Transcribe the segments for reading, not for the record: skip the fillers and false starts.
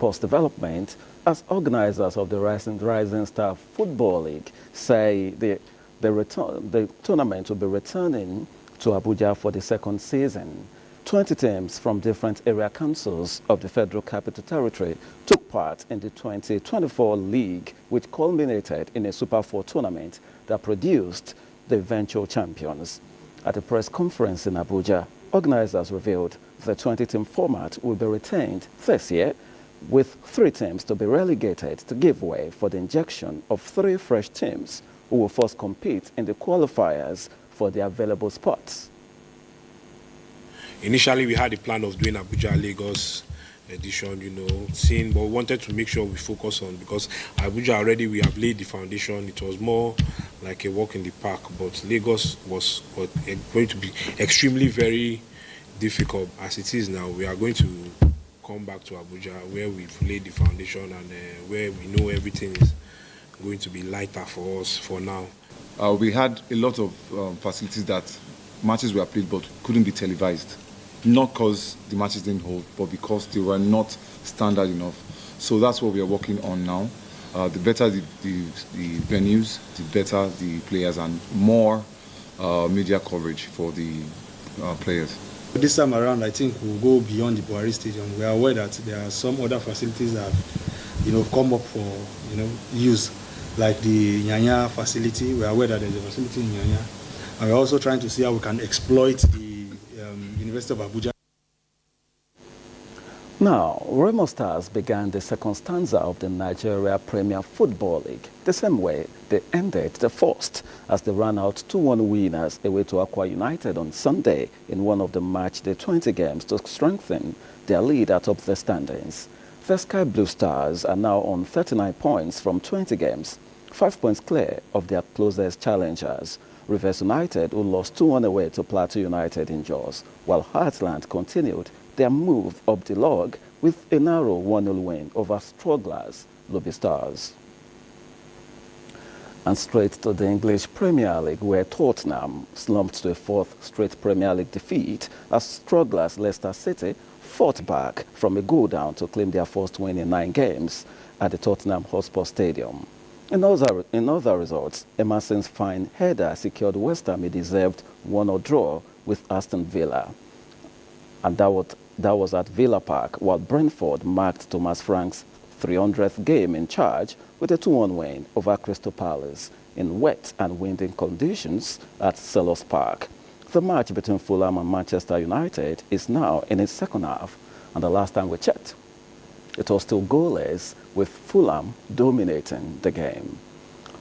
Sports Development, as organizers of the Rising Star Football League, say the tournament will be returning to Abuja for the second season. 20 teams from different area councils of the Federal Capital Territory took part in the 2024 league, which culminated in a Super 4 tournament that produced the eventual champions. At a press conference in Abuja, organizers revealed the 20-team format will be retained this year, with 3 teams to be relegated to give way for the injection of 3 fresh teams who will first compete in the qualifiers for the available spots. Initially, we had a plan of doing Abuja Lagos edition, but we wanted to make sure we focus on, because Abuja already we have laid the foundation. It was more like a walk in the park, but Lagos was going to be extremely very difficult as it is now. We are going to come back to Abuja where we've laid the foundation and where we know everything is going to be lighter for us for now. We had a lot of facilities that matches were played but couldn't be televised. Not because the matches didn't hold, but because they were not standard enough. So that's what we are working on now. The better the venues, the better the players, and more media coverage for the players. This time around, I think we'll go beyond the Buhari Stadium. We are aware that there are some other facilities that have, come up for, use, like the Nyanya facility. We are aware that there's a facility in Nyanya, and we're also trying to see how we can exploit the University of Abuja. Now, Remo Stars began the second stanza of the Nigeria Premier Football League the same way they ended the first, as they ran out 2-1 winners away to Akwa United on Sunday in one of the matchday 20 games to strengthen their lead atop the standings. The Sky Blue Stars are now on 39 points from 20 games, 5 points clear of their closest challengers, Rivers United, who lost 2-1 away to Plateau United in Jos, while Heartland continued their move up the log with a narrow 1-0 win over strugglers Lobby Stars. And straight to the English Premier League, where Tottenham slumped to a 4th straight Premier League defeat as strugglers Leicester City fought back from a goal down to claim their first win in 9 games at the Tottenham Hotspur Stadium. In other results, Emerson's fine header secured West Ham a deserved 1-1 draw with Aston Villa. And that was at Villa Park, while Brentford marked Thomas Frank's 300th game in charge with a 2-1 win over Crystal Palace in wet and windy conditions at Selhurst Park. The match between Fulham and Manchester United is now in its second half, and the last time we checked, it was still goalless, with Fulham dominating the game.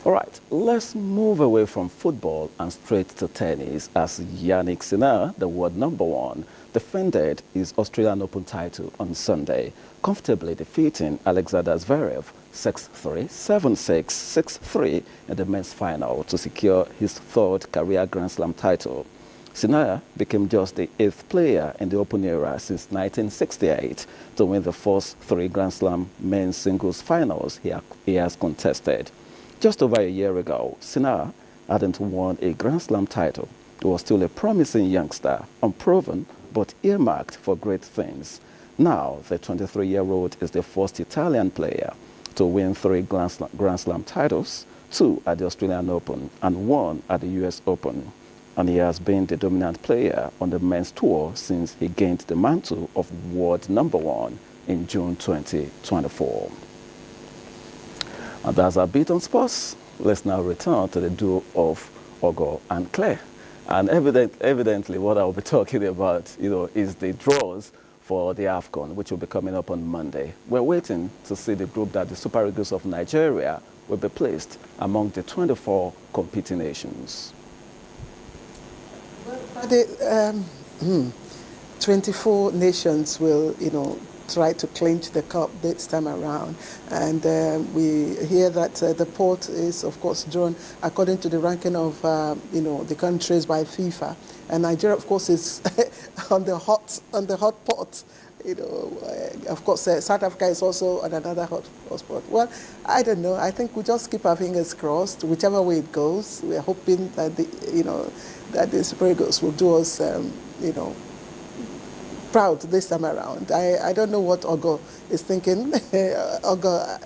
All right, let's move away from football and straight to tennis, as Yannick Sinner, the world #1, defended his Australian Open title on Sunday, comfortably defeating Alexander Zverev 6-3, 7-6, 6-3 in the men's final to secure his 3rd career Grand Slam title. Sinner became just the 8th player in the Open era since 1968 to win the first 3 Grand Slam men's singles finals he has contested. Just over a year ago, Sinner hadn't won a Grand Slam title. He was still a promising youngster, unproven but earmarked for great things. Now, the 23-year-old is the first Italian player to win 3 Grand Slam titles, 2 at the Australian Open and 1 at the US Open. And he has been the dominant player on the men's tour since he gained the mantle of world #1 in June 2024. And that's our bit on sports. Let's now return to the duo of Ogo and Claire. And evidently what I'll be talking about, is the draws for the AFCON, which will be coming up on Monday. We're waiting to see the group that the Super Eagles of Nigeria will be placed among the 24 competing nations. The 24 nations will, try to clinch the cup this time around. And we hear that the pot is, of course, drawn according to the ranking of, the countries by FIFA. And Nigeria, of course, is on the hot pot. Of course, South Africa is also on another hot spot. Well, I don't know. I think we just keep our fingers crossed, whichever way it goes. We're hoping that that the Super Eagles will do us, proud this time around. I don't know what Ogo is thinking. Ogo,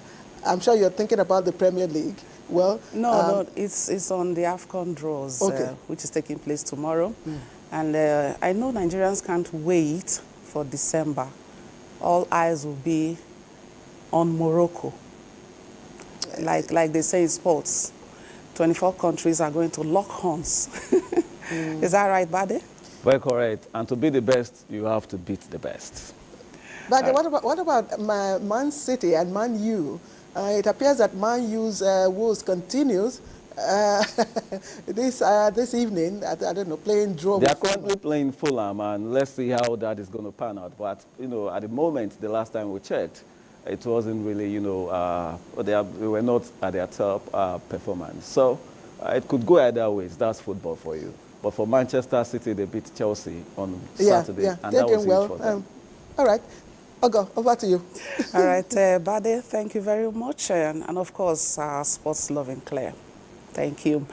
I'm sure you're thinking about the Premier League. Well, no, it's on the AFCON draws, okay. Which is taking place tomorrow. And I know Nigerians can't wait for December. All eyes will be on Morocco. Like they say in sports, 24 countries are going to lock horns. Is that right, Bade? Very correct. And to be the best, you have to beat the best. But what about Man City and Man U? It appears that Man U's woes continues this evening. I don't know, playing draw. They are currently playing Fulham, and let's see how that is going to pan out. But at the moment, the last time we checked, it wasn't really, they were not at their top performance. So it could go either ways. That's football for you. But for Manchester City, they beat Chelsea on Saturday, and that was huge for them. All right. Ogo, over to you. All right, Bade, thank you very much. And of course, our sports loving Claire. Thank you.